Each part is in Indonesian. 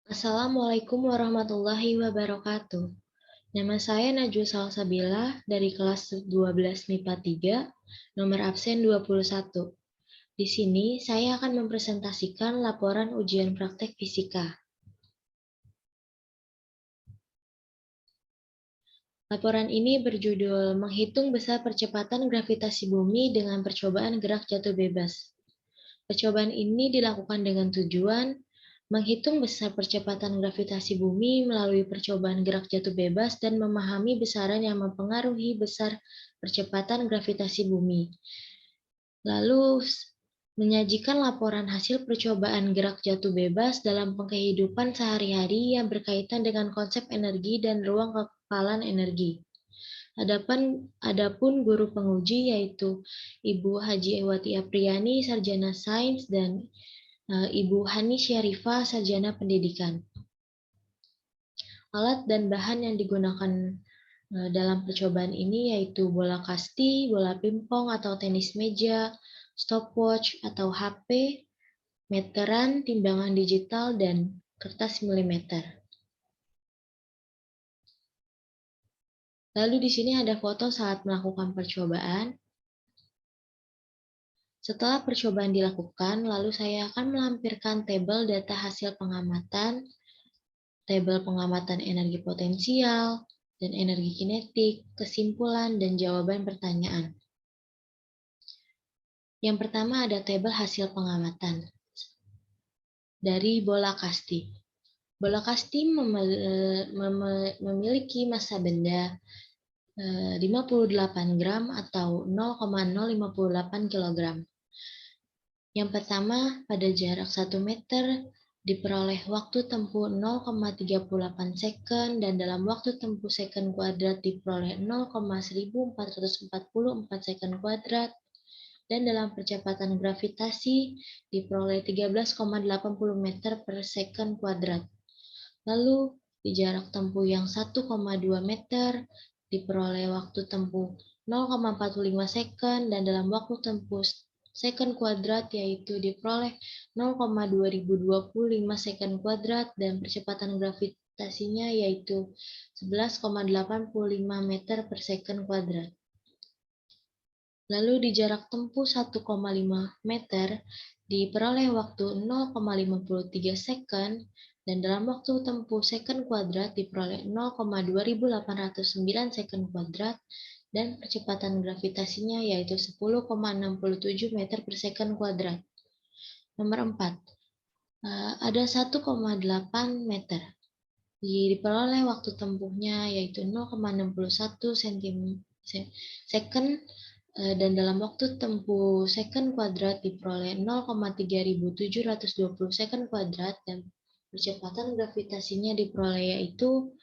Assalamualaikum warahmatullahi wabarakatuh. Nama saya Najwa Salsabila dari kelas 12 MIPA 3, nomor absen 21. Di sini saya akan mempresentasikan laporan ujian praktek fisika. Laporan ini berjudul Menghitung besar percepatan gravitasi bumi dengan percobaan gerak jatuh bebas. Percobaan ini dilakukan dengan tujuan menghitung besar percepatan gravitasi bumi melalui percobaan gerak jatuh bebas dan memahami besaran yang mempengaruhi besar percepatan gravitasi bumi. Lalu menyajikan laporan hasil percobaan gerak jatuh bebas dalam kehidupan sehari-hari yang berkaitan dengan konsep energi dan ruang kekepalan energi. Adapun guru penguji yaitu Ibu Haji Ewati Apriani, Sarjana Sains, dan Ibu Hani Syarifah, Sarjana Pendidikan. Alat dan bahan yang digunakan dalam percobaan ini yaitu bola kasti, bola pingpong atau tenis meja, stopwatch atau HP, meteran, timbangan digital, dan kertas milimeter. Lalu di sini ada foto saat melakukan percobaan. Setelah percobaan dilakukan, lalu saya akan melampirkan tabel data hasil pengamatan, tabel pengamatan energi potensial, dan energi kinetik, kesimpulan, dan jawaban pertanyaan. Yang pertama ada tabel hasil pengamatan dari bola kasti. Bola kasti memiliki massa benda 58 gram atau 0,058 kg. Yang pertama, pada jarak 1 meter diperoleh waktu tempuh 0,38 second dan dalam waktu tempuh second kuadrat diperoleh 0,1444 second kuadrat dan dalam percepatan gravitasi diperoleh 13,80 meter per second kuadrat. Lalu di jarak tempuh yang 1,2 meter diperoleh waktu tempuh 0,45 second dan dalam waktu tempuh second kuadrat yaitu diperoleh 0,2025 second kuadrat dan percepatan gravitasinya yaitu 11,85 meter per second kuadrat. Lalu di jarak tempuh 1,5 meter diperoleh waktu 0,53 second dan dalam waktu tempuh second kuadrat diperoleh 0,2809 second kuadrat dan percepatan gravitasinya yaitu 10,67 meter per second kuadrat. Nomor 4. Ada 1,8 meter. Diperoleh waktu tempuhnya yaitu 0,61 second dan dalam waktu tempuh second kuadrat diperoleh 0,3720 second kuadrat dan percepatan gravitasinya diperoleh yaitu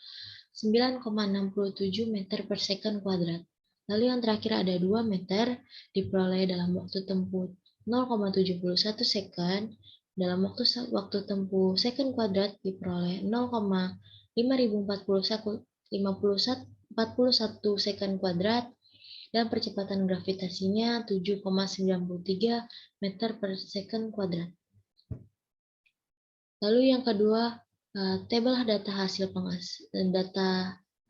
9,67 meter per second kuadrat. Lalu yang terakhir ada 2 meter diperoleh dalam waktu tempuh 0,71 second. Dalam waktu tempuh second kuadrat diperoleh 0,5041 second kuadrat dan percepatan gravitasinya 7,93 meter per second kuadrat. Lalu yang kedua, tabel data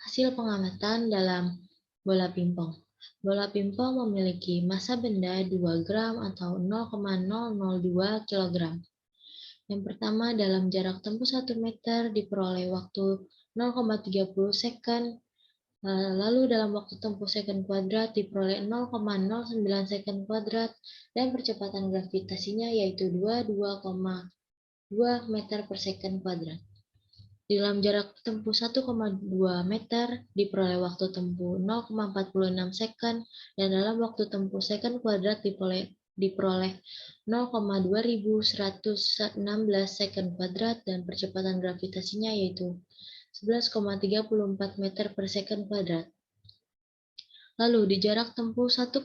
hasil pengamatan dalam bola pingpong. Bola pingpong memiliki massa benda 2 gram atau 0,002 kg. Yang pertama, dalam jarak tempuh 1 meter diperoleh waktu 0,30 second. Lalu dalam waktu tempuh second kuadrat diperoleh 0,09 second kuadrat dan percepatan gravitasinya yaitu 22,2 meter per second kuadrat. Dalam jarak tempuh 1,2 meter diperoleh waktu tempuh 0,46 second dan dalam waktu tempuh second kuadrat diperoleh 0,2116 second kuadrat dan percepatan gravitasinya yaitu 11,34 meter per second kuadrat. Lalu di jarak tempuh 1,5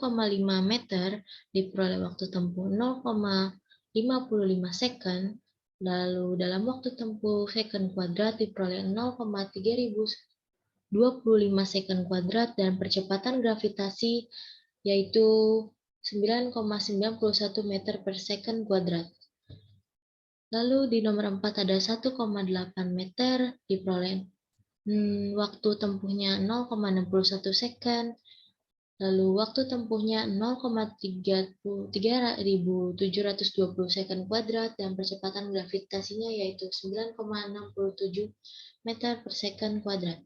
meter diperoleh waktu tempuh 0,55 second. Lalu dalam waktu tempuh second kuadrat diperoleh 0,3025 second kuadrat dan percepatan gravitasi yaitu 9,91 meter per second kuadrat. Lalu di nomor 4 ada 1,8 meter diperoleh waktu tempuhnya 0,61 second. Lalu waktu tempuhnya 0,33720 second kuadrat dan percepatan gravitasinya yaitu 9,67 meter per second kuadrat.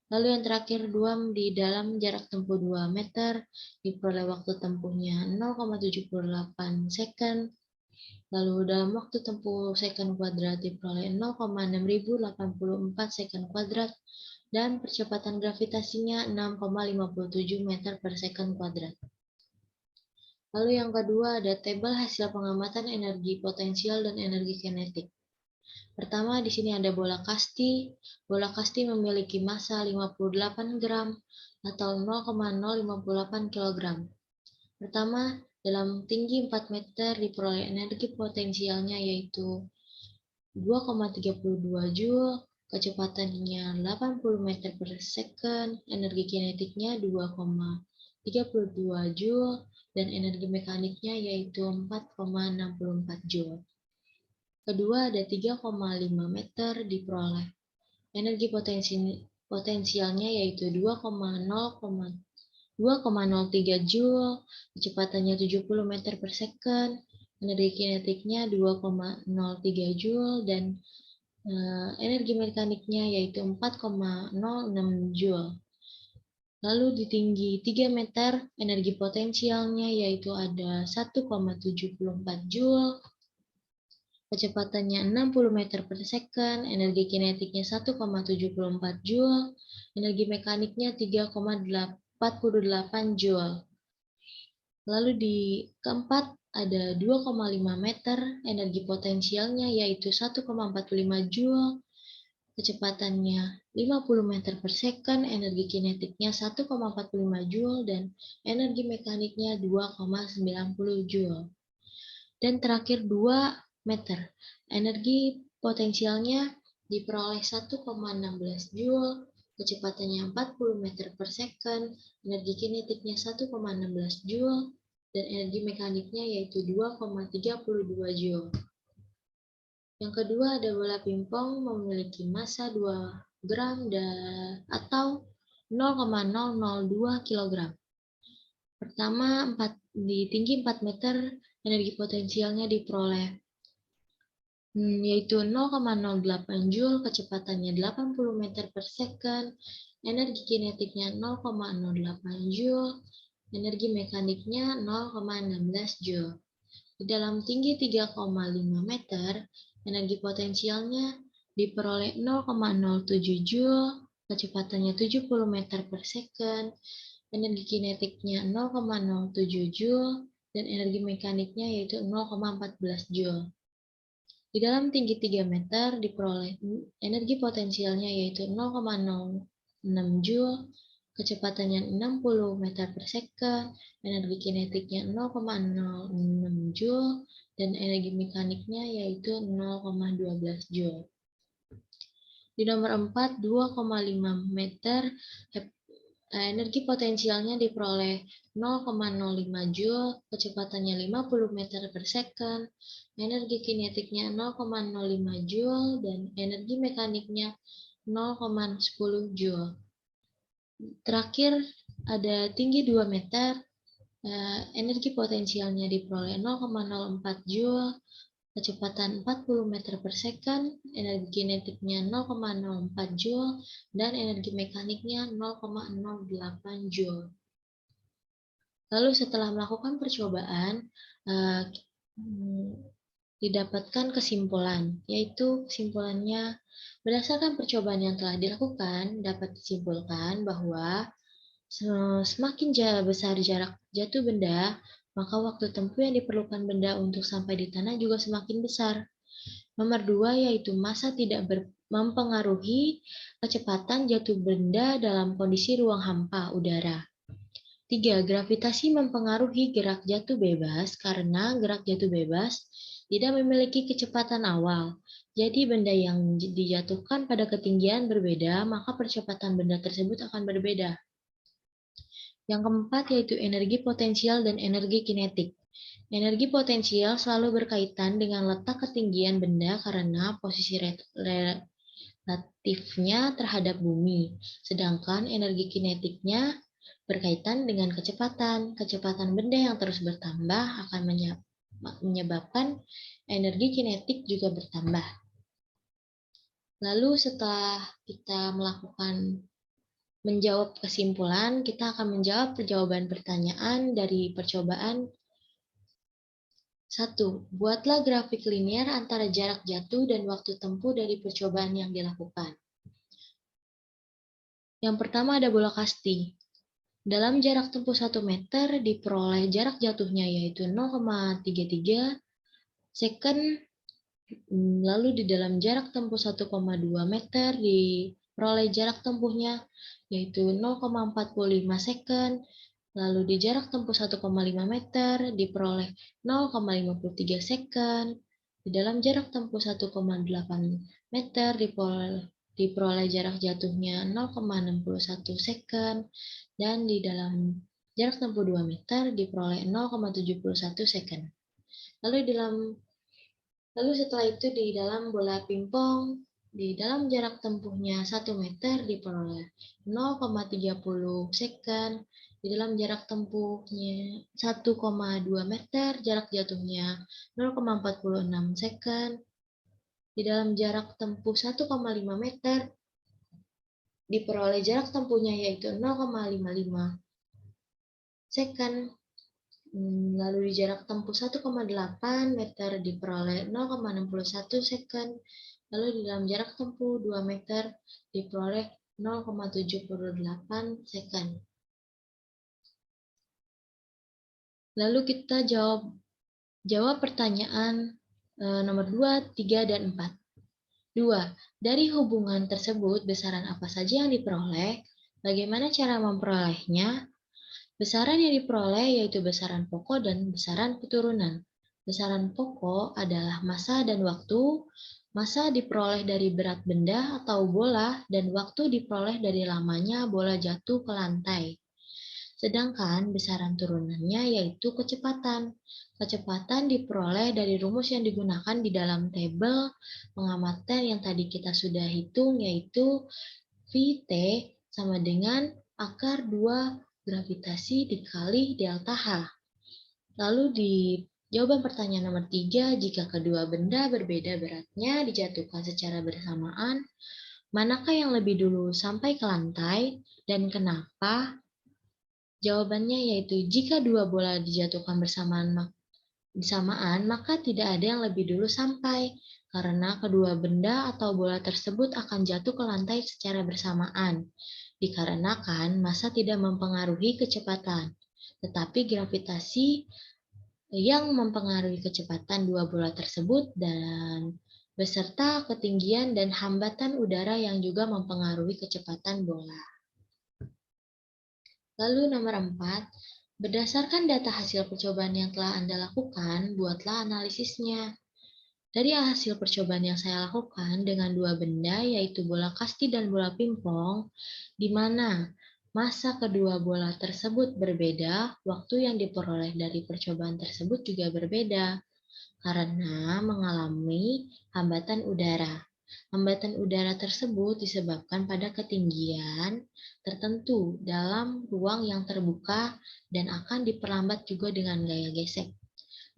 Lalu yang terakhir 2 di dalam jarak tempuh 2 meter diperoleh waktu tempuhnya 0,78 second. Lalu dalam waktu tempuh second kuadrat diperoleh 0,6084 second kuadrat dan percepatan gravitasinya 6,57 meter per second kuadrat. Lalu yang kedua ada tabel hasil pengamatan energi potensial dan energi kinetik. Pertama di sini ada bola kasti. Bola kasti memiliki massa 58 gram atau 0,058 kg. Pertama, dalam tinggi 4 meter diperoleh energi potensialnya yaitu 2,32 Joule, kecepatannya 80 meter per second, energi kinetiknya 2,32 Joule, dan energi mekaniknya yaitu 4,64 Joule. Kedua ada 3,5 meter diperoleh energi potensialnya yaitu 2,03 Joule, kecepatannya 70 meter per second, energi kinetiknya 2,03 Joule, dan energi mekaniknya yaitu 4,06 Joule. Lalu di tinggi 3 meter, energi potensialnya yaitu ada 1,74 Joule, kecepatannya 60 meter per second, energi kinetiknya 1,74 Joule, energi mekaniknya 3,48 Joule. Lalu di keempat ada 2,5 meter, energi potensialnya yaitu 1,45 Joule, kecepatannya 50 meter per second, energi kinetiknya 1,45 Joule, dan energi mekaniknya 2,90 Joule. Dan terakhir 2 meter, energi potensialnya diperoleh 1,16 Joule, kecepatannya 40 meter per second, energi kinetiknya 1,16 Joule, dan energi mekaniknya yaitu 2,32 Joule. Yang kedua ada bola pingpong memiliki massa 2 gram atau 0,002 kg. Pertama, di tinggi 4 meter, energi potensialnya diperoleh yaitu 0,08 Joule, kecepatannya 80 meter per second, energi kinetiknya 0,08 Joule, energi mekaniknya 0,16 Joule. Di dalam tinggi 3,5 meter, energi potensialnya diperoleh 0,07 Joule, kecepatannya 70 meter per second, energi kinetiknya 0,07 Joule, dan energi mekaniknya yaitu 0,14 Joule. Di dalam tinggi 3 meter diperoleh energi potensialnya yaitu 0,06 Joule, kecepatannya 60 meter per second, energi kinetiknya 0,06 Joule, dan energi mekaniknya yaitu 0,12 Joule. Di nomor 4, 2,5 meter, energi potensialnya diperoleh 0,05 Joule, kecepatannya 50 meter per second, energi kinetiknya 0,05 Joule, dan energi mekaniknya 0,10 Joule. Terakhir ada tinggi 2 meter, energi potensialnya diperoleh 0,04 Joule, kecepatan 40 meter per second, energi kinetiknya 0,04 Joule, dan energi mekaniknya 0,08 Joule. Lalu setelah melakukan percobaan, didapatkan kesimpulan, yaitu kesimpulannya berdasarkan percobaan yang telah dilakukan, dapat disimpulkan bahwa semakin besar jarak jatuh benda, maka waktu tempuh yang diperlukan benda untuk sampai di tanah juga semakin besar. Nomor 2 yaitu massa tidak mempengaruhi kecepatan jatuh benda dalam kondisi ruang hampa udara. 3. Gravitasi mempengaruhi gerak jatuh bebas karena gerak jatuh bebas tidak memiliki kecepatan awal. Jadi benda yang dijatuhkan pada ketinggian berbeda, maka percepatan benda tersebut akan berbeda. Yang keempat yaitu energi potensial dan energi kinetik. Energi potensial selalu berkaitan dengan letak ketinggian benda karena posisi relatifnya terhadap bumi. Sedangkan energi kinetiknya berkaitan dengan kecepatan. Kecepatan benda yang terus bertambah akan menyebabkan energi kinetik juga bertambah. Lalu setelah kita menjawab kesimpulan, kita akan menjawab jawaban pertanyaan dari percobaan. 1. Buatlah grafik linear antara jarak jatuh dan waktu tempuh dari percobaan yang dilakukan. Yang pertama ada bola kasti. Dalam jarak tempuh 1 meter diperoleh jarak jatuhnya yaitu 0,33 second. Lalu di dalam jarak tempuh 1,2 meter diperoleh jarak tempuhnya yaitu 0,45 second. Lalu di jarak tempuh 1,5 meter diperoleh 0,53 second. Di dalam jarak tempuh 1,8 meter diperoleh jarak jatuhnya 0,61 second. Dan di dalam jarak tempuh 2 meter diperoleh 0,71 second. Lalu setelah itu di dalam bola pingpong, di dalam jarak tempuhnya 1 meter diperoleh 0,30 second. Di dalam jarak tempuhnya 1,2 meter, jarak jatuhnya 0,46 second. Di dalam jarak tempuh 1,5 meter, diperoleh jarak tempuhnya yaitu 0,55 second. Lalu di jarak tempuh 1,8 meter diperoleh 0,61 second. Lalu di dalam jarak tempuh 2 meter diperoleh 0,78 second. Lalu kita jawab pertanyaan nomor 2, 3, dan 4. 2. Dari hubungan tersebut, besaran apa saja yang diperoleh? Bagaimana cara memperolehnya? Besaran yang diperoleh yaitu besaran pokok dan besaran keturunan. Besaran pokok adalah massa dan waktu. Massa diperoleh dari berat benda atau bola, dan waktu diperoleh dari lamanya bola jatuh ke lantai. Sedangkan besaran turunannya yaitu kecepatan. Kecepatan diperoleh dari rumus yang digunakan di dalam tabel pengamatan yang tadi kita sudah hitung, yaitu Vt sama dengan akar 2 gravitasi dikali delta H. Lalu di jawaban pertanyaan nomor 3, jika kedua benda berbeda beratnya dijatuhkan secara bersamaan, manakah yang lebih dulu sampai ke lantai dan kenapa? Jawabannya yaitu jika dua bola dijatuhkan bersamaan, maka tidak ada yang lebih dulu sampai, karena kedua benda atau bola tersebut akan jatuh ke lantai secara bersamaan, dikarenakan massa tidak mempengaruhi kecepatan, tetapi gravitasi yang mempengaruhi kecepatan dua bola tersebut dan beserta ketinggian dan hambatan udara yang juga mempengaruhi kecepatan bola. Lalu nomor 4, berdasarkan data hasil percobaan yang telah Anda lakukan, buatlah analisisnya. Dari hasil percobaan yang saya lakukan dengan dua benda, yaitu bola kasti dan bola pingpong, di mana massa kedua bola tersebut berbeda, waktu yang diperoleh dari percobaan tersebut juga berbeda, karena mengalami hambatan udara. Hambatan udara tersebut disebabkan pada ketinggian tertentu dalam ruang yang terbuka dan akan diperlambat juga dengan gaya gesek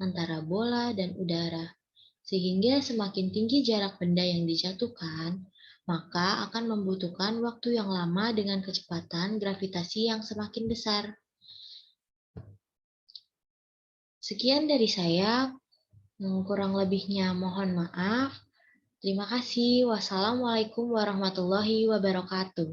antara bola dan udara. Sehingga semakin tinggi jarak benda yang dijatuhkan, maka akan membutuhkan waktu yang lama dengan kecepatan gravitasi yang semakin besar. Sekian dari saya, kurang lebihnya mohon maaf. Terima kasih. Wassalamualaikum warahmatullahi wabarakatuh.